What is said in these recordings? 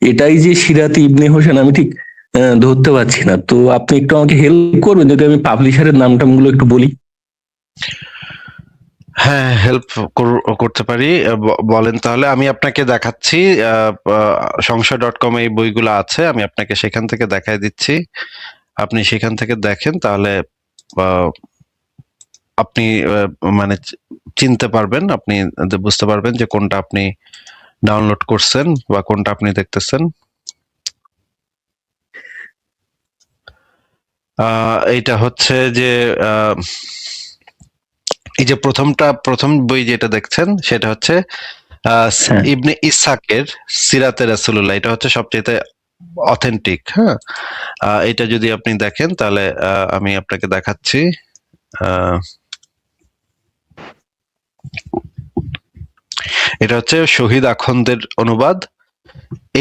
এটাই যে সিরাত ইবনে হোসেন আমি ঠিক ধরতে পারছি না। তো আপনি একটু আমাকে হেল্প করবেন যদি আমি পাবলিশারের নাম টামগুলো একটু বলি? হ্যাঁ, হেল্প করতে পারি। বলেন তাহলে, আমি আপনাকে দেখাচ্ছি। সংশয়.com এই বইগুলো আছে, আমি আপনাকে সেখান থেকে দেখাই দিচ্ছি। আপনি সেখান থেকে দেখেন, তাহলে আহ, আপনি মানে চিনতে পারবেন, আপনি বুঝতে পারবেন যে কোনটা আপনি ডাউনলোড করছেন বা কোনটা আপনি দেখতেছেন। এইটা হচ্ছে যে এই যে প্রথম বই যেটা দেখছেন সেটা হচ্ছে হ্যাঁ। ইবনে ইসহাকের সিরাতে রাসূলুল্লাহ। এটা হচ্ছে সবচেয়ে অথেন্টিক। হ্যাঁ, এটা যদি আপনি দেখেন তাহলে আমি আপনাকে দেখাচ্ছি। আহ, এটা হচ্ছে শহীদ আখন্দের অনুবাদ।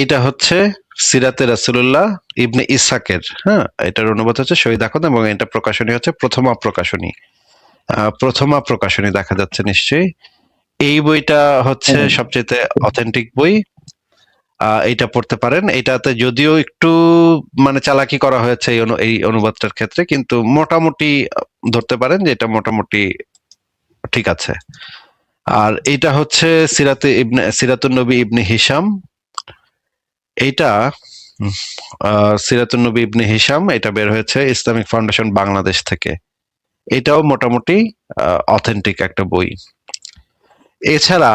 এইটা হচ্ছে সিরাতে রাসূলুল্লাহ ইবনে ইসহাকের। হ্যাঁ, এটার অনুবাদ হচ্ছে শহীদ আখন্দ এবং এটা প্রকাশনী হচ্ছে প্রথমা প্রকাশনী। প্রথমা প্রকাশনী দেখা যাচ্ছে নিশ্চয়ই। এই বইটা হচ্ছে হ্যাঁ। সবচেয়ে অথেন্টিক বই। এইটা পড়তে পারেন। এটাতে যদিও একটু মানে চালাকি করা হয়েছে এই অনুবাদটার ক্ষেত্রে, কিন্তু মোটামুটি ধরতে পারেন যে এটা মোটামুটি ঠিক আছে। আর এইটা হচ্ছে সিরাতুন নবী ইবনে হিশাম। এইটা সিরাতুন নবী ইবনে হিশাম, এটা বের হয়েছে ইসলামিক ফাউন্ডেশন বাংলাদেশ থেকে। এটাও মোটামুটি অথেন্টিক একটা বই। এছাড়া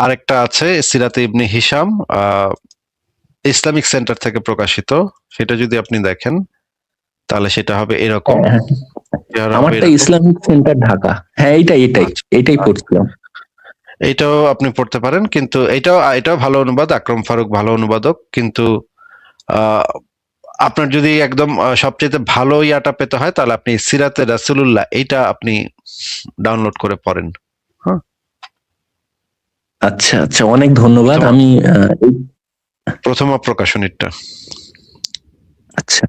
আরেকটা আছে সিরাতে ইবনে হিশাম, ইসলামিক সেন্টার থেকে প্রকাশিত। সেটা যদি আপনি দেখেন তাহলে সেটা হবে এরকম। হ্যাঁ, হ্যাঁ। চেহারা হবে আমারটা এরকম। Islamic centre Dhaka. হ্যাঁ, এইটাই এটাই আচ্ছা, এটাই পড়ছিলাম। এটাও আপনি পড়তে পারেন, কিন্তু এটাও ভালো অনুবাদ। আকরম ফারুক ভালো অনুবাদক, কিন্তু আহ, আপনার যদি একদম সবচেয়ে ভালো ইয়াটা পেতে হয় তাহলে আপনি সিরাতে রাসূলুল্লাহ এইটা আপনি ডাউনলোড করে পড়েন। হ্যাঁ, আচ্ছা, আচ্ছা, অনেক ধন্যবাদ। প্রথমা আমি প্রথমা প্রকাশনীরটা। আচ্ছা,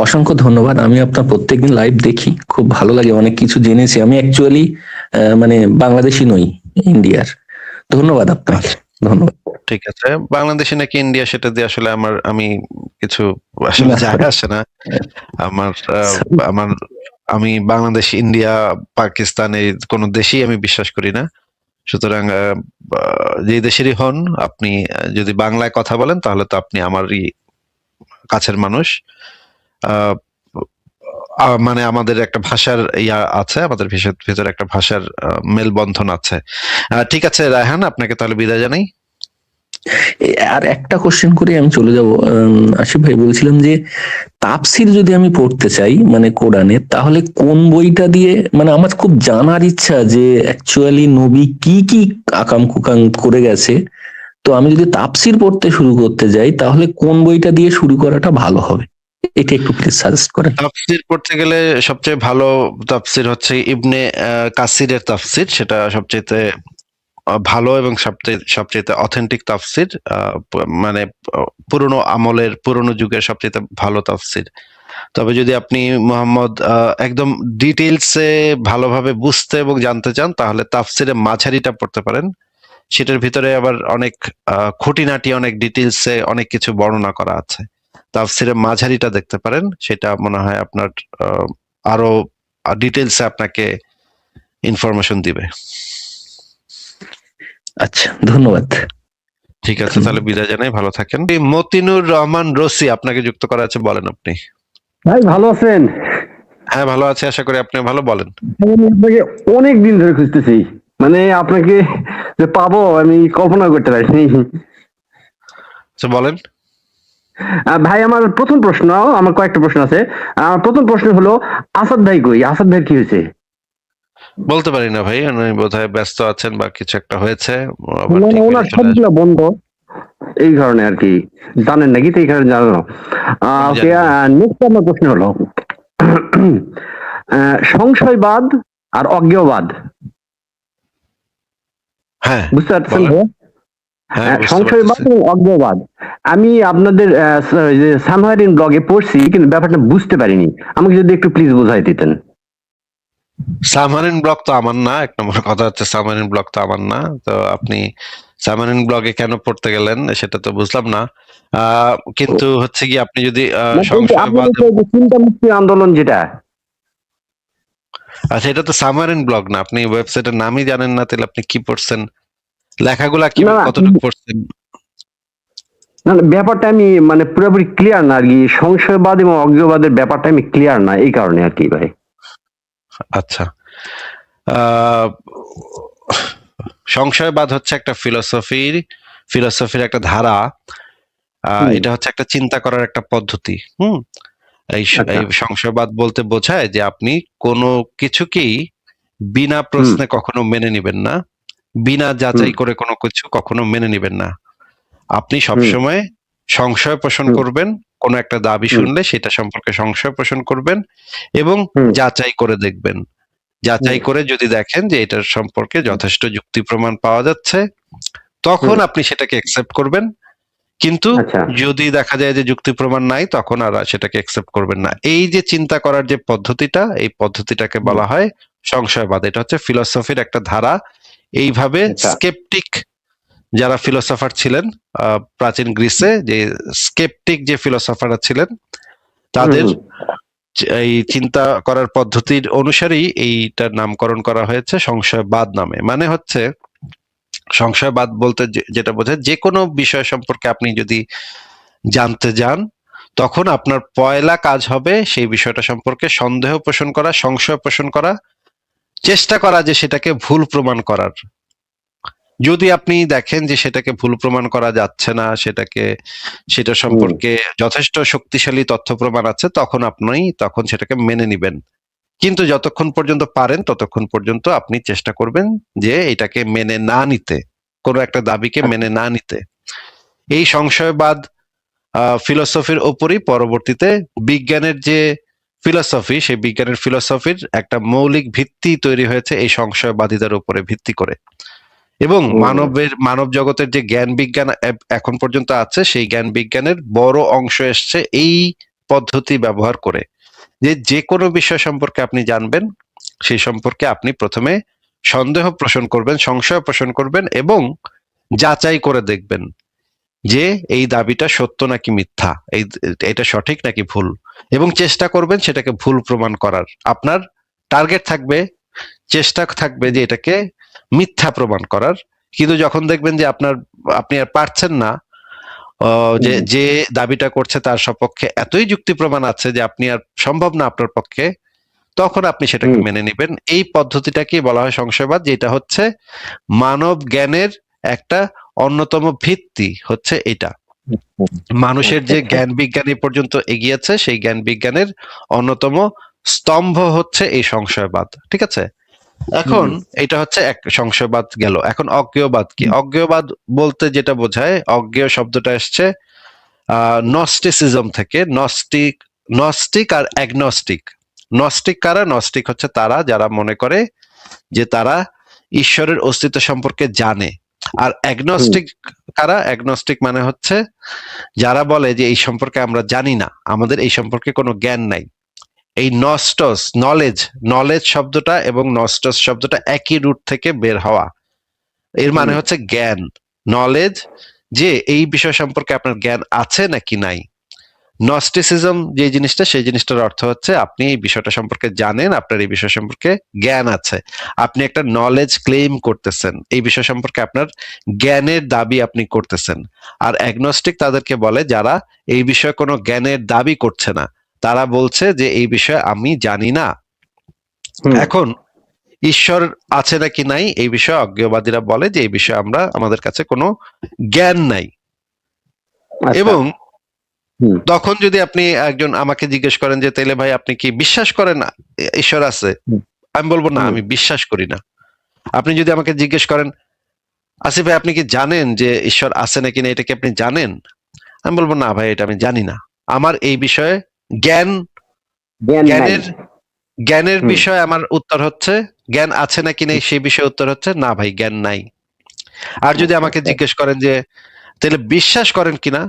অসংখ্য ধন্যবাদ। আমি আপনার প্রত্যেকদিন লাইভ দেখি, খুব ভালো লাগে, অনেক কিছু জেনেছি। আমি অ্যাকচুয়ালি মানে বাংলাদেশি নই, ইন্ডিয়ার। ধন্যবাদ আপনাকে। আচ্ছা, ধন্যবাদ। ঠিক আছে। বাংলাদেশে নাকি ইন্ডিয়া সেটা দিয়ে আসলে আমি কিছু আসলে না, যায় আসে না। আমার আহ, sorry। আমার আমি বাংলাদেশ, ইন্ডিয়া, পাকিস্তান এই কোনো দেশেই আমি বিশ্বাস করি না। সুতরাং যে দেশেরই হন আপনি, যদি বাংলায় কথা বলেন তাহলে তো আপনি আমারই কাছের মানুষ। আহ, মানে আমাদের একটা ভাষার ইয়া আছে, আমাদের ভিতরে একটা ভাষার মেলবন্ধন আছে। ঠিক আছে রায়হান, আপনাকে তাহলে বিদায় জানাই। আর একটা কোশ্চেন করে আমি চলে যাব। আশিফ ভাই, বলছিলাম যে তাফসির যদি আমি পড়তে চাই মানে কোরআনের, তাহলে কোন বইটা দিয়ে, মানে আমার খুব জানার ইচ্ছা যে অ্যাকচুয়ালি নবী কি কি আকাম কুকাম করে গেছে। তো আমি যদি তাফসির পড়তে শুরু করতে যাই তাহলে কোন বইটা দিয়ে শুরু করাটা ভালো হবে? এটা একটু প্লিজ সাজেস্ট করেন। তাফসির পড়তে গেলে সবচেয়ে ভালো তাফসির হচ্ছে ইবনে কাসিরের তাফসির। সেটা সবচেয়ে ভালো এবং সবচেয়ে অথেন্টিক তাফসির। মানে পুরনো আমলের, পুরনো যুগের সবচেয়ে ভালো তাফসির। তবে যদি আপনি মোহাম্মদ একদম ডিটেইলসে ভালোভাবে বুঝতে এবং জানতে চান তাহলে তাফসিরে মাঝারিটা পড়তে পারেন। সেটার ভিতরে আবার অনেক খুঁটিনাটি, অনেক ডিটেইলসে অনেক কিছু বর্ণনা করা আছে। তাফসিরে মাঝারিটা দেখতে পারেন, সেটা মনে হয় আপনার আরো ডিটেইলসে আপনাকে ইনফরমেশন দিবে। আচ্ছা, ধন্যবাদ। ঠিক আছে, তাহলে ধন্যবাদ। বিদায় জানাই, ভালো থাকেন। এই মতিনুর রহমান রসি আপনাকে যুক্ত করা আছে, বলেন আপনি। ভাই ভালো আছেন? হ্যাঁ, ভালো আছে, আশা করি আপনি ভালো। বলেন। আমি আপনাকে অনেক দিন ধরে খুঁজতেছি, মানে আপনাকে যে পাবো আমি কল্পনা করতে পারিনি। আচ্ছা, বলেন। ভাই আমার প্রথম প্রশ্ন, আমার কয়েকটা প্রশ্ন আছে। আমার প্রথম প্রশ্ন হলো, আসাদ ভাই কই? আসাদ ভাই কি হয়েছে? বলতে পারি না ভাই, উনি বোধহয় ব্যস্ত আছেন বা কিছু একটা হয়েছে, আবার মানে ঠিক হইলে ওনার চলে আসবে। সবগুলা বন্ধ, এই কারণে আর কি। জানেন নাকি? তো এই কারণে জানানো। আমি ওকে, জানি না। নেক্সট আমার প্রশ্ন হলো, সংশয়বাদ আর অজ্ঞেয়বাদ, হ্যাঁ, বুঝতে পারছেন বলেন। ভাইয়া? হ্যাঁ, বুঝতে সংশয়বাদ পারতেছি। এবং অজ্ঞেয়বাদ আমি আপনাদের সামহারিন ব্লগে পড়ছি, কিন্তু ব্যাপারটা বুঝতে পারিনি। আমাকে যদি একটু প্লিজ বোঝাই দিতেন। সাবমারিন ব্লক তো আমার না, এক নম্বর কথা হচ্ছে সাবমারিন ব্লক তো আমার না। তো আপনি সামারিন ব্লগে কেন পড়তে গেলেন সেটা তো বুঝলাম না। কিন্তু হচ্ছে কি আপনি যদি না, এই যে সংশয়বাদ, আপনাদের যে চিন্তা মুক্তি আন্দোলন যেটা, আচ্ছা এটা তো সামারিন ব্লগ না, আপনি ওয়েবসাইটের নামই জানেন না, তাহলে আপনি কি পড়ছেন, লেখাগুলা কি না না কতটুকু পড়ছেন? না, না, ব্যাপারটা আমি মানে পুরোপুরি ক্লিয়ার না আর কি, সংশয়বাদ এবং অজ্ঞেয়বাদের ব্যাপারটা আমি ক্লিয়ার না, এই কারণে আর কি ভাই। আচ্ছা, আহ সংশয়বাদ হচ্ছে একটা ফিলোসফির একটা ধারা। হুম, এটা হচ্ছে একটা চিন্তা করার একটা পদ্ধতি। আচ্ছা, এই সংশয়বাদ বলতে বোঝায় যে আপনি কোনো কিছুকেই বিনা হুম, প্রশ্নে কখনো মেনে নিবেন না, বিনা হুম, যাচাই করে কোনো কিছু কখনো মেনে নিবেন না। আপনি হুম, সবসময় সংশয় পোষণ হুম, করবেন, কোনো একটা দাবি হুম, শুনলে সেটা সম্পর্কে সংশয় পোষণ করবেন এবং হুম, যাচাই করে দেখবেন। হুম, যাচাই করে যদি দেখেন যে এটার সম্পর্কে যথেষ্ট যুক্তি প্রমাণ পাওয়া যাচ্ছে, তখন হুম, আপনি সেটাকে একসেপ্ট করবেন। কিন্তু আচ্ছা, যদি দেখা যায় যে যুক্তি প্রমাণ নাই, তখন আর সেটাকে একসেপ্ট করবেন না। এই যে চিন্তা করার যে পদ্ধতিটা, এই পদ্ধতিটাকে হুম, বলা হয় সংশয়বাদ। এটা হচ্ছে ফিলোসফির একটা ধারা। এইভাবে আচ্ছা, স্কেপটিক যারা ফিলোসফার ছিলেন প্রাচীন গ্রিসে, যে স্কেপটিক যে ফিলোসফাররা ছিলেন, হুম, তাদের হুম, এই চিন্তা করার পদ্ধতির অনুসারেই এইটার নামকরণ করা হয়েছে সংশয়বাদ নামে। মানে হচ্ছে সংশয়বাদ বলতে যেটা বোঝায়, যে কোনো বিষয় সম্পর্কে আপনি যদি জানতে যান, তখন আপনার পয়লা কাজ হবে সেই বিষয়টা সম্পর্কে সন্দেহ পোষণ করা, সংশয় পোষণ করা, চেষ্টা করা যে সেটাকে ভুল প্রমাণ করার। যদি আপনি দেখেন যে সেটাকে ভুল প্রমাণ করা যাচ্ছে না, সেটা হুম, সম্পর্কে যথেষ্ট শক্তিশালী তথ্য প্রমাণ আছে, তখন সেটাকে মেনে নিবেন। কিন্তু যতক্ষণ পর্যন্ত পারেন ততক্ষণ পর্যন্ত আপনি চেষ্টা করবেন যে এটাকে মেনে না নিতে, কোনো একটা দাবিকে আচ্ছা, মেনে না নিতে। এই সংশয়বাদ ফিলোসফির ওপরই পরবর্তীতে বিজ্ঞানের যে ফিলোসফি, সেই বিজ্ঞানের ফিলোসফির একটা মৌলিক ভিত্তি তৈরি হয়েছে এই সংশয়বাদিতার উপরে ভিত্তি করে। এবং ও, মানব জগতের যে জ্ঞান বিজ্ঞান এখন পর্যন্ত আছে, সেই জ্ঞান বিজ্ঞানের বড় অংশ এসছে এই পদ্ধতি ব্যবহার করে। যে কোনো বিষয় সম্পর্কে আপনি জানবেন, সেই সম্পর্কে আপনি প্রথমে সন্দেহ পোষণ করবেন, সংশয় পোষণ করবেন এবং যাচাই করে দেখবেন যে এই দাবিটা সত্য নাকি মিথ্যা, এটা সঠিক নাকি ভুল, এবং চেষ্টা করবেন সেটাকে ভুল প্রমাণ করার। আপনার টার্গেট থাকবে, চেষ্টা থাকবে যে এটাকে মিথ্যা প্রমাণ করার। কিন্তু যখন দেখবেন যে আপনি আর পারছেন না, যে হুম, যে দাবিটা করছে তার সপক্ষে এতই যুক্তি প্রমাণ আছে যে আপনি আর সম্ভব না আপনার পক্ষে, তখন আপনি সেটাকে হুম, মেনে নিবেন। এই পদ্ধতিটাকেই বলা হয় সংশয়বাদ, যেটা হচ্ছে মানব জ্ঞানের একটা অন্যতম ভিত্তি হচ্ছে এটা। হুম, মানুষের আচ্ছা, যে আচ্ছা, জ্ঞান বিজ্ঞান এই পর্যন্ত এগিয়েছে, সেই জ্ঞান বিজ্ঞানের অন্যতম স্তম্ভ হচ্ছে এই সংশয়বাদ। ঠিক আছে? হুম, এখন এটা হচ্ছে এক সংশয়বাদ গেল। এখন অজ্ঞেয়বাদ কি? অজ্ঞেয়বাদ বলতে যেটা বোঝায়, অজ্ঞেয় শব্দটা এসছে নস্টিসিজম থেকে। নস্টিক আর অ্যাগনস্টিক। নস্টিক কারা? নস্টিক হচ্ছে তারা যারা মনে করে যে তারা ঈশ্বরের অস্তিত্ব সম্পর্কে জানে। আর হুম, অ্যাগনস্টিক কারা? অ্যাগনস্টিক মানে হচ্ছে যারা বলে যে এই সম্পর্কে আমরা জানি না, আমাদের এই সম্পর্কে কোনো জ্ঞান নাই। এই নলেজ শব্দটা এবং নস্টস শব্দটা একই রুট থেকে বের হওয়া। এর মানে হুম, হচ্ছে জ্ঞান, নলেজ, যে এই বিষয় সম্পর্কে আপনার জ্ঞান আছে নাকি নাই। নস্টিসিজম যে জিনিসটা, সেই জিনিসটার অর্থ হচ্ছে আপনি এই বিষয়টা সম্পর্কে জানেন, আপনার এই বিষয় সম্পর্কে জ্ঞান আছে, আপনি একটা নলেজ ক্লেম করতেছেন, এই বিষয় সম্পর্কে আপনার জ্ঞানের দাবি আপনি করতেছেন। আর অ্যাগনস্টিক তাদেরকে বলে যারা এই বিষয়ে কোনো জ্ঞানের দাবি করছে না, তারা বলছে যে এই বিষয়ে আমি জানি না। হুম, এখন ঈশ্বর আছে নাকি নাই এই বিষয়ে অজ্ঞেয়বাদীরা বলে যে এই বিষয়ে আমাদের কাছে কোনো জ্ঞান নাই। আচ্ছা, এবং হুম, তখন যদি আপনি একজন আমাকে জিজ্ঞেস করেন যে তাইলে ভাই আপনি কি বিশ্বাস করেন ঈশ্বর আছে, হুম, আমি বলবো না, হুম, আমি বিশ্বাস করি না। আপনি যদি আমাকে জিজ্ঞেস করেন আসিফ ভাই আপনি কি জানেন যে ঈশ্বর আছে নাকি না, এটা কি আপনি জানেন, আমি বলবো না ভাই এটা আমি জানি না। আমার এই বিষয়ে জ্ঞান জ্ঞান নাই, জ্ঞানের জ্ঞানের হুম, বিষয়ে আমার উত্তর হচ্ছে, জ্ঞান আছে নাকি নেই সেই বিষয়ে উত্তর হচ্ছে না ভাই জ্ঞান নাই। আর যদি আচ্ছা, আমাকে আচ্ছা, জিজ্ঞেস করেন যে তাহলে বিশ্বাস করেন কিনা,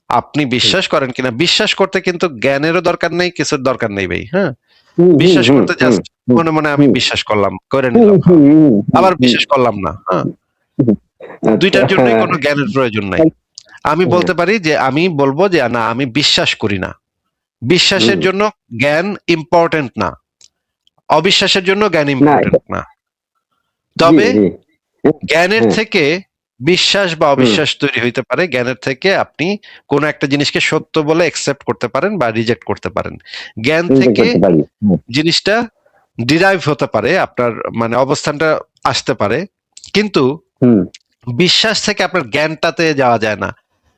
আপনি হুম, বিশ্বাস করেন কিনা, বিশ্বাস করতে কিন্তু জ্ঞানেরও দরকার নেই, কিছুর দরকার নেই ভাই। হ্যাঁ, হুম, হুম, বিশ্বাস হুম, করতে হুম, জাস্ট হুম, মনে মনে আমি হুম, বিশ্বাস করলাম, করে হুম, নিলাম, হুম, হুম, আবার হুম, বিশ্বাস করলাম না। হ্যাঁ, দুইটার আচ্ছা, জন্যই কোনো জ্ঞানের প্রয়োজন নাই। আমি বলতে পারি যে আমি বলবো যে না, আমি বিশ্বাস করি না। বিশ্বাসের হুম, জন্য জ্ঞান ইম্পর্টেন্ট না, অবিশ্বাসের জন্য জ্ঞান না, ইম্পর্টেন্ট না। জি তবে জি, জ্ঞানের হ্যাঁ, থেকে বিশ্বাস বা হুম, অবিশ্বাস তৈরি হইতে পারে। জ্ঞানের থেকে আপনি কোনো একটা জিনিসকে সত্য বলে একসেপ্ট করতে পারেন বা রিজেক্ট করতে পারেন। জ্ঞান চিন্তা থেকে করতে পারি। জিনিসটা ডিরাইভ হতে পারে, আপনার মানে অবস্থানটা আসতে পারে, কিন্তু হুম, বিশ্বাস থেকে আপনার জ্ঞানটাতে যাওয়া যায় না।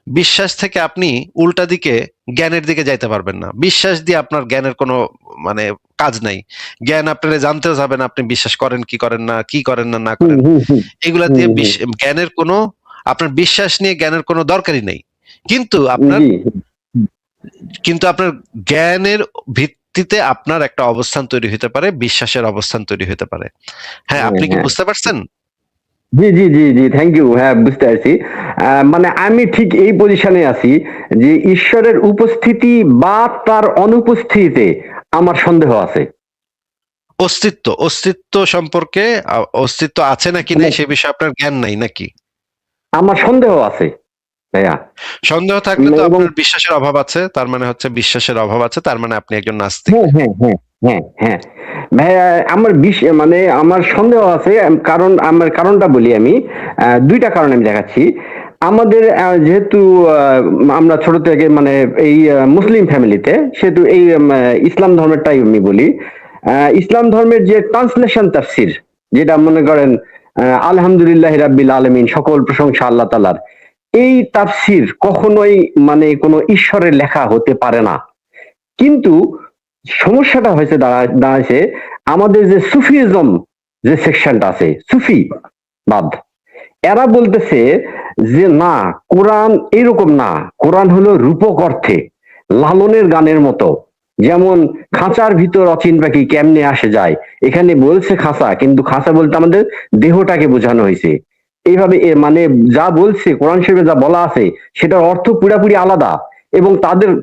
বিশ্বাস থেকে আপনি উল্টা দিকে জ্ঞানের দিকে যাইতে পারবেন না। বিশ্বাস দিয়ে আপনার জ্ঞানের কোনো মানে কাজ নাই। জ্ঞান আপনারা জানতেও যাবে না, আপনি বিশ্বাস করেন কি করেন না, কি করেন না না হুম, করেন। হুম, হুম, এগুলা হুম, দিয়ে হুম, জ্ঞানের কোনো, আপনার বিশ্বাস নিয়ে জ্ঞানের কোনো দরকারই নেই। কিন্তু আপনার জি, কিন্তু আপনার জ্ঞানের ভিত্তিতে আপনার একটা অবস্থান তৈরি হতে পারে, বিশ্বাসের অবস্থান তৈরি হতে পারে। হ্যাঁ, হ্যাঁ, আপনি কি হ্যাঁ, বুঝতে পারছেন? জি জি জি জি, থ্যাংক ইউ। হ্যাঁ, বুঝতে পারছি। মানে আমি ঠিক এই পজিশনে আছি যে ঈশ্বরের উপস্থিতি বা তার অনুপস্থিতিতে আমার সন্দেহ আছে। অস্তিত্ব সম্পর্কে, অস্তিত্ব আছে নাকি নাই আমার সে বিষয়ে আপনার জ্ঞান নাই নাকি? আমার সন্দেহ আছে ভাইয়া। সন্দেহ থাকলে তো এবং আপনার বিশ্বাসের অভাব আছে, তার মানে হচ্ছে বিশ্বাসের অভাব আছে, তার মানে আপনি একজন নাস্তিক। হ্যাঁ হ্যাঁ হ্যাঁ হ্যাঁ হ্যাঁ ভাইয়া, আমার মানে আমার সন্দেহ আছে। কারণ আমার কারণটা বলি আমি। দুইটা কারণ আমি দেখাচ্ছি। আমাদের যেহেতু আমরা ছোট থেকে মানে এই মুসলিম ফ্যামিলিতে, সেহেতু এই ইসলাম ধর্মেরটাই আমি বলি। ইসলাম ধর্মের যে ট্রান্সলেশন তাফসির, যেটা মনে করেন আলহামদুলিল্লাহ রাব্বিল আলামিন, সকল প্রশংসা আল্লাহ তাআলার, এই তাফসির কখনোই মানে কোনো ঈশ্বরের লেখা হতে পারে না। কিন্তু সমস্যাটা হয়েছে দাঁড়াইছে আমাদের যে সুফিজম যে সেকশনটা আছে, সুফি বাদ, এরা বলতেছে যে না, কোরআন এরকম না। কোরআন হলো রূপক অর্থে, লালনের গানের মতো। যেমন খাঁচার ভিতর অচিন পাখি কেমনে আসে যায়, এখানে বলছে খাঁচা, কিন্তু খাঁচা বলতে আমাদের দেহটাকে বোঝানো হয়েছে। এইভাবে মানে যা বলছে কোরআন শরীফে, যা বলা আছে সেটার অর্থ পুরাপুরি আলাদা। এবং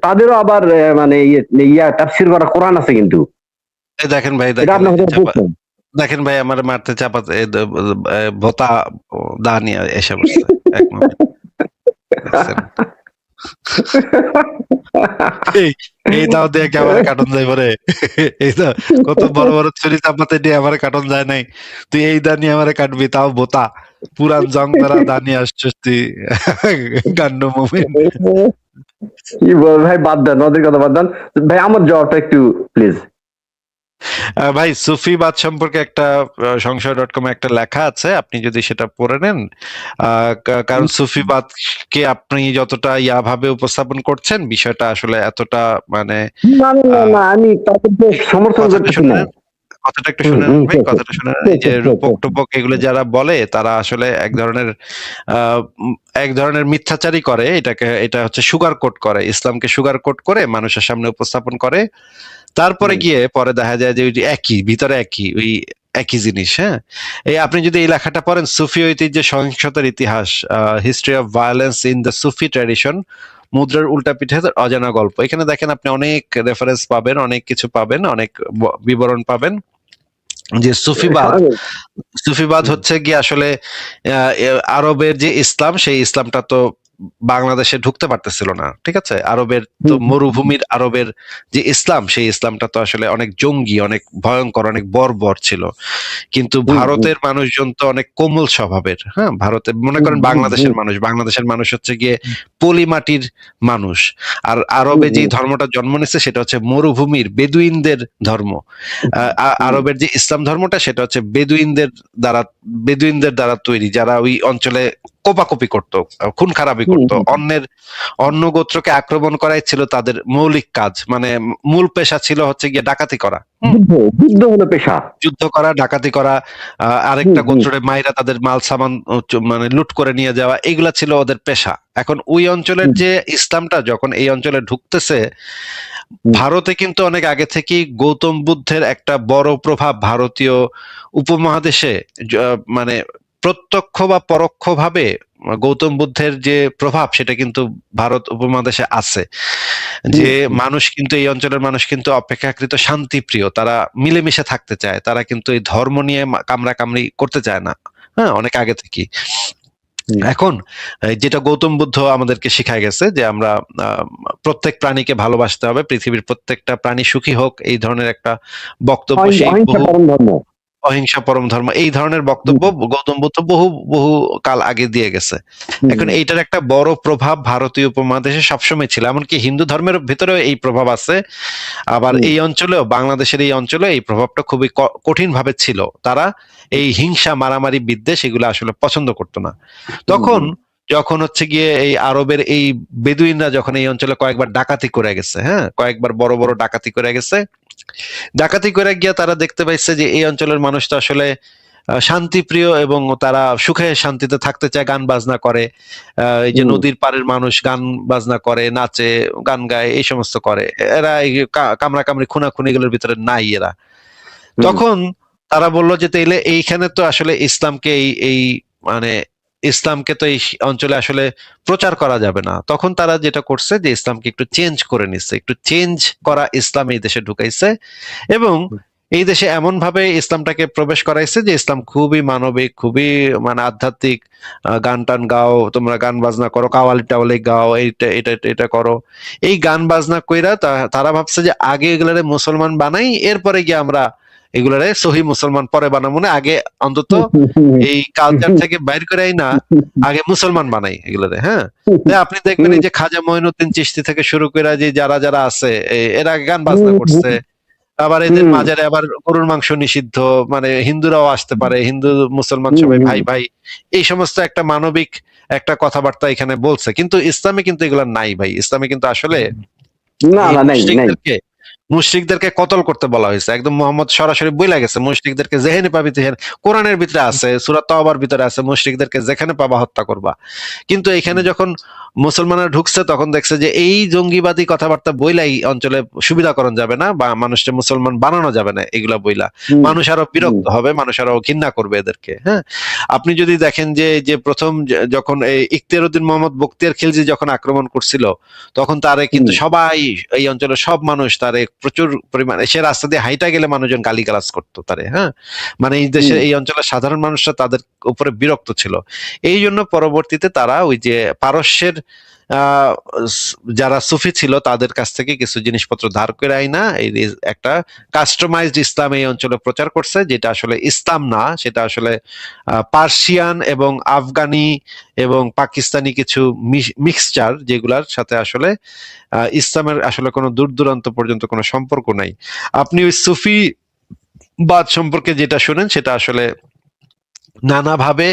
তাদেরও আবার মানে তাফসীর করা কোরআন আছে কিন্তু। এই দেখেন ভাই, এটা দেখেন আপনি এই যে হয়তো চাপা, বুঝছেন। দেখেন ভাই আমার মারতে চাপা ভোতা দা নিয়ে এসে বসছে। এক মিনিট, দেখছেন? এই এই দাও দিয়ে কি আমার কাটন যায় পরে? এই দাও, কত বড় বড় ছুরি চাপাতে দিয়ে আমার কাটন যায় নাই, তুই এই দা নিয়ে আমার কাটবি, তাও বোতা পুরান জং ধরা দা নিয়ে আসছিস তুই। কান্ড মোমেন্ট। কি বল ভাই, বাদ দেন ওদের কথা, বাদ দেন ভাই। আমার জবটা একটু প্লিজ। ভাই সুফিবাদ সম্পর্কে একটা সংশয়.com একটা লেখা আছে, আপনি যদি সেটা পড়ে নেন। কারণ সুফিবাদকে আপনি যতটা ভাবে উপস্থাপন করছেন, বিষয়টা আসলে এতটা মানে না না না আহ, না, আমি তাদেরকে সমর্থন কথাটা করতেছি শুনে না। নেন, কথাটা একটু হুম শুনে হুম, নেন ভাই, কথাটা শুনে নেন। এই যে রূপক টুপক এগুলো যারা বলে, তারা আসলে এক ধরনের এক ধরনের মিথ্যাচারী করে। এটা হচ্ছে সুগার কোট করে, ইসলামকে সুগার কোট করে মানুষের সামনে উপস্থাপন করে। তারপরে হুম, গিয়ে পরে দেখা যায় যে ওই যে একই ভিতরে ওই একই জিনিস। হ্যাঁ, এই আপনি যদি এই লেখাটা পড়েন, সুফি ঐতিহ্যে সহিংসতার ইতিহাস, history of violence in the Sufi tradition, মুদ্রার উল্টা পিঠে অজানা গল্প, এখানে দেখেন আপনি অনেক রেফারেন্স পাবেন, অনেক কিছু পাবেন, অনেক বিবরণ পাবেন যে সুফিবাদ হচ্ছে গিয়ে আসলে আরবের যে ইসলাম, সেই ইসলামটা তো বাংলাদেশে ঢুকতে পারতেছিল না। ঠিক আছে, আরবের তো হুম, মরুভূমির আরবের যে ইসলাম, সেই ইসলামটা তো আসলে অনেক জঙ্গি, অনেক ভয়ঙ্কর, অনেক বর্বর ছিল। কিন্তু হুম, হুম, ভারতের মানুষজন তো অনেক কোমল স্বভাবের। হ্যাঁ, ভারতে মনে হুম, করেন হুম, হুম, বাংলাদেশের মানুষ হচ্ছে গিয়ে পলি মাটির মানুষ। আর হুম, আরবে যে হুম, ধর্মটা জন্ম নিচ্ছে সেটা হচ্ছে মরুভূমির বেদুইনদের ধর্ম। হুম, আরবের যে ইসলাম ধর্মটা সেটা হচ্ছে দ্বারা বেদুইনদের দ্বারা তৈরি, যারা ওই অঞ্চলে কোপাকুপি করত, খুন খারাপি হুম, করত, হুম, অন্য গোত্রকে আক্রমণ করাই ছিল তাদের মৌলিক কাজ। মানে মূল পেশা ছিল হচ্ছে গিয়ে ডাকাতি করা। যুদ্ধ যুদ্ধ হলো পেশা। যুদ্ধ করা, ডাকাতি করা, হুম, আরেকটা হুম, গোত্রের মাইরা তাদের মাল সামান মানে লুট করে নিয়ে যাওয়া, এগুলা ছিল ওদের পেশা। এখন ওই অঞ্চলের হুম, যে ইসলামটা যখন এই অঞ্চলে ঢুকতেছে, হুম, ভারতে কিন্তু অনেক আগে থেকেই গৌতম বুদ্ধের একটা বড় প্রভাব ভারতীয় উপমহাদেশে, মানে প্রত্যক্ষ বা পরোক্ষভাবে গৌতম বুদ্ধের যে প্রভাব, সেটা কিন্তু ভারত উপমহাদেশে আছে। হুম, যে মানুষ কিন্তু, এই অঞ্চলের মানুষ কিন্তু অপেক্ষাকৃত শান্তিপ্রিয়, তারা মিলেমিশে থাকতে চায়, তারা কিন্তু এই ধর্ম নিয়ে কামড়াকামড়ি করতে চায় না। হ্যাঁ, অনেক আগে থেকেই। এখন যেটা গৌতম বুদ্ধ আমাদেরকে শিখায় গেছে যে আমরা প্রত্যেক প্রাণীকে ভালোবাসতে হবে, পৃথিবীর প্রত্যেকটা প্রাণী সুখী হোক, এই ধরনের একটা বক্তব্য সেই অহিংসা বহু পরম ধর্ম। অহিংসা পরম ধর্ম এই ধরনের বক্তব্য গৌতম বুদ্ধ বহু বহু কাল আগে দিয়ে গেছে। এখন এইটার একটা বড় প্রভাব ভারতীয় উপমহাদেশে সবসময় ছিল, এমনকি হিন্দু ধর্মের ভিতরেও এই প্রভাব আছে। আবার এই অঞ্চলেও, বাংলাদেশের এই অঞ্চলে এই প্রভাবটা খুবই কঠিন ভাবে ছিল। তারা এই হিংসা, মারামারি, বিদ্বেষ এগুলো আসলে পছন্দ করতো না। তখন যখন হচ্ছে গিয়ে এই আরবের এই বেদুইনরা যখন এই অঞ্চলে কয়েকবার ডাকাতি করে গেছে, হ্যাঁ, কয়েকবার বড় বড় ডাকাতি করে গেছে, ডাকাতি করে গিয়া তারা দেখতে পাইছে যে এই অঞ্চলের মানুষটা আসলে শান্তিপ্রিয় এবং তারা সুখে শান্তিতে থাকতে চায়, গান বাজনা করে। এই যে নদীর পাড়ের মানুষ গান বাজনা করে, নাচে, গান গায়, এই সমস্ত করে। এরা এই কামড়া কামড়ি, খুনাখুনি গুলোর ভিতরে নাই এরা। তখন তারা বলল যে তাইলে এইখানে তো আসলে ইসলামকে এই মানে ইসলামকে তো এই অঞ্চলে আসলে প্রচার করা যাবে না। তখন তারা যেটা করছে যে ইসলামকে একটু চেঞ্জ করে নিচ্ছে, একটু চেঞ্জ করা ইসলাম এই দেশে ঢুকাইছে এবং এই দেশে এমন ভাবে ইসলামটাকে প্রবেশ করাইছে যে ইসলাম খুবই মানবিক, খুবই মানে আধ্যাত্মিক। গান টান গাও, তোমরা গান বাজনা করো, কাওয়ালি টাওয়ালি গাও, এইটা এটা এটা করো। এই গান বাজনা কইরা তারা ভাবছে যে আগে এগুলারে মুসলমান বানাই, এরপরে গিয়ে আমরা এগুলারে সহি মুসলমান পরে বানাবো না, আগে অন্তত এই কালচার থেকে বাইর করাই না, আগে মুসলমান বানাই এগুলারে। হ্যাঁ, আপনি দেখবেন এই যে খাজা মঈনুদ্দিন চিশতি থেকে শুরু করে যে যারা যারা আছে এরা গান বাজনা করছে। আবার এদের মাজারে আবার গরুর মাংস নিষিদ্ধ, মানে হিন্দুরাও আসতে পারে, হিন্দু মুসলমান সবাই ভাই ভাই, এই সমস্ত একটা মানবিক একটা কথাবার্তা এখানে বলছে। কিন্তু ইসলামে কিন্তু এগুলা নাই ভাই। ইসলামে কিন্তু আসলে মুশরিকদেরকে কতল করতে বলা হয়েছে। একদম মোহাম্মদ সরাসরি বইলা গেছে মুশরিকদেরকে যেখানে পাবি, কোরআনের ভিতরে আছে, সূরা তাওবার ভিতরে আছে, মুশরিকদেরকে যেখানে পাবা হত্যা করবা। কিন্তু এখানে যখন মুসলমানরা ঢুকছে তখন দেখছে যে এই জঙ্গিবাদী কথাবার্তা বইলাই অঞ্চলে সুবিধাকরণ যাবে না, বা মানুষকে মুসলমান বানানো যাবে না এগুলা বইলা। মানুষ আরো বিরক্ত হবে, মানুষ আরো ঘৃণা করবে এদেরকে। হ্যাঁ, আপনি যদি দেখেন যে প্রথম যখন এই ইখতিয়ারউদ্দিন মোহাম্মদ বখতিয়ার খিলজি যখন আক্রমণ করছিল, তখন তারে কিন্তু সবাই, এই অঞ্চলের সব মানুষ তারে প্রচুর পরিমাণে, সে রাস্তা দিয়ে হাইটা গেলে মানুষজন গালিগালাজ করতো তারে। হ্যাঁ, মানে এই দেশে এই অঞ্চলের সাধারণ মানুষরা তাদের উপরে বিরক্ত ছিল। এই জন্য পরবর্তীতে তারা ওই যে পারস্যের যারা সুফি ছিল তাদের কাছ থেকে কিছু জিনিসপত্র ধার করে আইনা এই একটা কাস্টমাইজড ইসলাম এই অঞ্চলে প্রচার করছে, যেটা আসলে ইসলাম না, সেটা আসলে পার্সিয়ান এবং আফগানি এবং পাকিস্তানি কিছু মিক্সচার, যেগুলার সাথে আসলে ইসলামের আসলে কোনো দূর দূরান্ত পর্যন্ত কোনো সম্পর্ক নাই। আপনি ওই সুফি বাদ সম্পর্কে যেটা শুনেন সেটা আসলে নানাভাবে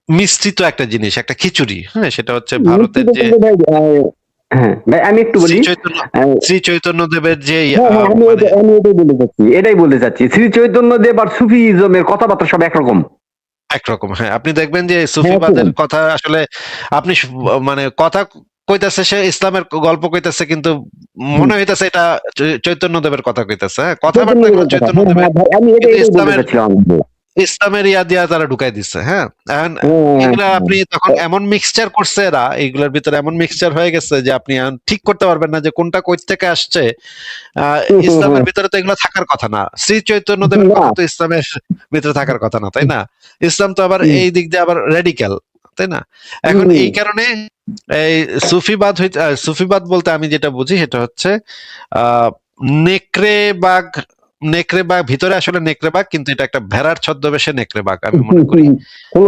মিশ্রিত একটা জিনিস, একটা খিচুড়ি। হ্যাঁ, সেটা হচ্ছে ভারতের যে আমি একটু বলি, শ্রী চৈতন্য দেবের যে এটাই বলতে চাচ্ছি, শ্রী চৈতন্য দেব আর সুফিজমের কথাবার্তা সব একরকম একরকম। হ্যাঁ, আপনি দেখবেন যে সুফিবাদের কথা আসলে আপনি মানে কথা কইতাছে, সে ইসলামের গল্প কইতাছে, কিন্তু মনে হইতাছে এটা চৈতন্য দেবের কথা কইতাছে। হ্যাঁ, কথাবার্তা চৈতন্য দেবের, ইসলামের ইয়া দিয়া তারা ঢুকাই দিচ্ছে। হ্যাঁ, এগুলা আপনি তখন এমন মিক্সচার করছে এরা, এইগুলোর ভিতরে এমন মিক্সচার হয়ে গেছে যে আপনি ঠিক করতে পারবেন না যে কোনটা কই থেকে আসছে। ইসলামের ভিতরে তো এগুলো থাকার কথা না। শ্রী চৈতন্য দেবের কথা তো ইসলামের ভিতরে থাকার কথা না, তাই না? ইসলাম তো আবার এই দিক দিয়ে আবার রেডিক্যাল, তাই না? এখন এই কারণে এই সুফিবাদ বলতে আমি যেটা বুঝি সেটা হচ্ছে নেকড়েবাগ ভিতরে আসলে নেকড়েবাগ, কিন্তু এটা একটা ভেড়ার ছদ্মবেশে নেকড়েবাগ আমি মনে করি।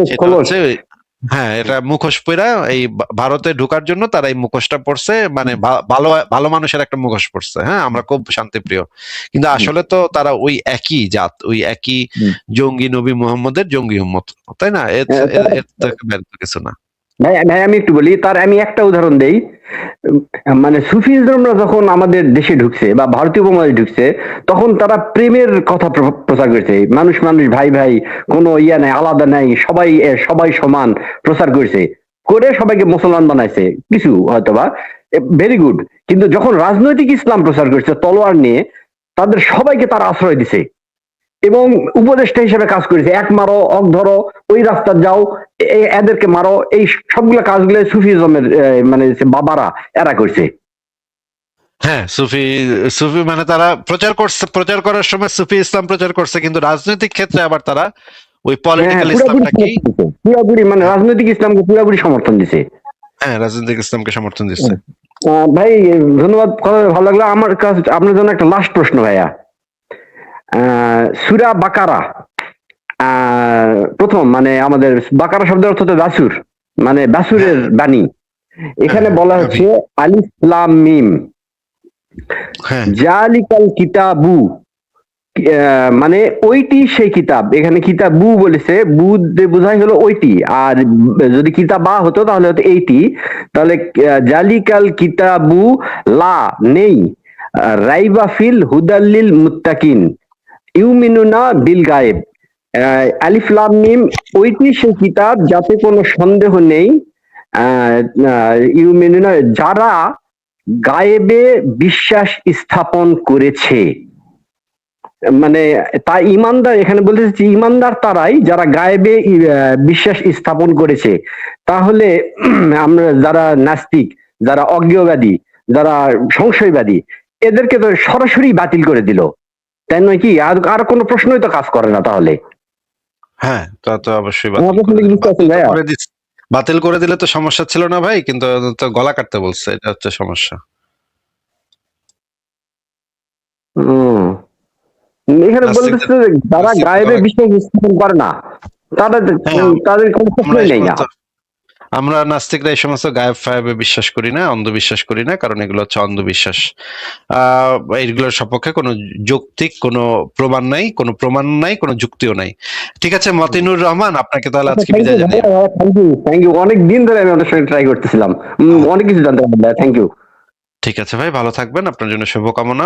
সেটা হচ্ছে হ্যাঁ, এটা মুখোশ পরা এই ভারতে ঢোকার জন্য তারা এই মুখোশটা পড়ছে, মানে ভালো ভালো মানুষের একটা মুখোশ পড়ছে। হ্যাঁ, আমরা খুব শান্তিপ্রিয়, কিন্তু আসলে তো তারা ওই একই জাত, ওই একই জঙ্গি নবী মুহাম্মদের জঙ্গি উম্মত, তাই না? এর থেকে কিছু না। ভাই আমি একটু বলি, তার আমি একটা উদাহরণ দেই। মানে সুফিজমরা যখন আমাদের দেশে ঢুকছে বা ভারতীয় উপমহাদেশে ঢুকছে, তখন তারা প্রেমের কথা প্রচার করেছে। মানুষ ভাই ভাই, কোনো ইয়া নাই, আলাদা নাই, সবাই সমান প্রচার করেছে, করে সবাইকে মুসলমান বানাইছে কিছু হয়তোবা, ভেরি গুড। কিন্তু যখন রাজনৈতিক ইসলাম প্রচার করছে তলোয়ার নিয়ে, তাদের সবাইকে তারা আশ্রয় দিছে এবং উপদেষ্টা হিসেবে কাজ করেছে। এক মারো, অক ধরো, ওই রাস্তা যাও, এদেরকে মারো, এই সবগুলো কাজগুলো সুফিজমের মানে বাবারা এরা করছে। হ্যাঁ, সুফি মানে তারা প্রচার করার সময় সুফি ইসলাম প্রচার করছে, কিন্তু রাজনৈতিক ক্ষেত্রে আবার তারা ওই হ্যাঁ, পলিটিক্যাল পুরোপুরি ইসলামটাকেই, সমর্থন দিছে। পুরোপুরি মানে রাজনৈতিক ইসলামকে পুরোপুরি সমর্থন দিছে। হ্যাঁ, রাজনৈতিক ইসলামকে সমর্থন দিচ্ছে। ভাই ধন্যবাদ, কথা ভালো লাগলো। আমার কাছে আপনার জন্য একটা লাস্ট প্রশ্ন ভাইয়া। সূরা বাকারা, প্রথম মানে আমাদের বাকারা শব্দের অর্থ হচ্ছে বাছুর, মানে বাছুরের বাণী। এখানে হ্যাঁ, বলা গাভী। হচ্ছে আলিফ লাম মিম হ্যাঁ, জালিকাল কিতাবু, মানে ওইটি সেই কিতাব। এখানে কিতাবু বলেছে, বু দিয়ে বোঝাই হলো ওইটি, আর যদি কিতাবা হতো তাহলে হতো এইটি। তাহলে জালিকাল কিতাবু লা নেই, রাইবা ফিল হুদাল্লিল মুত্তাকিন ইউমিনুনা বিল গায়েব। আলিফ লাম মিম ওইটি সেই কিতাব যাতে কোনো সন্দেহ নেই, ইউমিনুনা যারা গায়েবে বিশ্বাস স্থাপন করেছে। মানে তা ইমানদার, এখানে বলতে চাচ্ছি ইমানদার তারাই যারা গায়েবে বিশ্বাস স্থাপন করেছে। তাহলে আমরা যারা নাস্তিক, যারা অজ্ঞবাদী, যারা সংশয়বাদী, এদেরকে তো সরাসরি বাতিল করে দিল, তাই নয় কি? আর কোনো প্রশ্নই তো কাজ করে না তাহলে। হ্যাঁ, তা তো অবশ্যই আমার বাতিল প্রশ্ন করে কি দিল। বুঝতে পারছেন ভাইয়া? বাতিল করে দিলে তো সমস্যা ছিল না ভাই, কিন্তু তো গলা কাটতে বলছে, এটা হচ্ছে সমস্যা। হম, এখানে বলতেছে যে যারা গায়েবে বিশ্বাস স্থাপন করে না, তাদের হ্যাঁ, তাদের কোনো আমরা প্রশ্নই এই নেই না। সমস্ত আমরা নাস্তিকরা এই সমস্ত গায়েব ফায়েবে বিশ্বাস করি না, অন্ধবিশ্বাস করি না, কারণ এগুলো হচ্ছে অন্ধবিশ্বাস। এইগুলোর সপক্ষে কোনো যৌক্তিক কোনো প্রমাণ নাই, কোনো যুক্তিও নাই। ঠিক আছে মতিনুর রহমান, আপনাকে তাহলে আজকে থ্যাংক ইউ বিদায় জানাই। ভাইয়া, থ্যাংক ইউ। অনেক দিন ধরে আমি আপনার সঙ্গে ট্রাই করতেছিলাম, অনেক কিছু জানতে পারলাম। Thank you. ঠিক আছে ভাই, ভালো থাকবেন, আপনার জন্য শুভকামনা।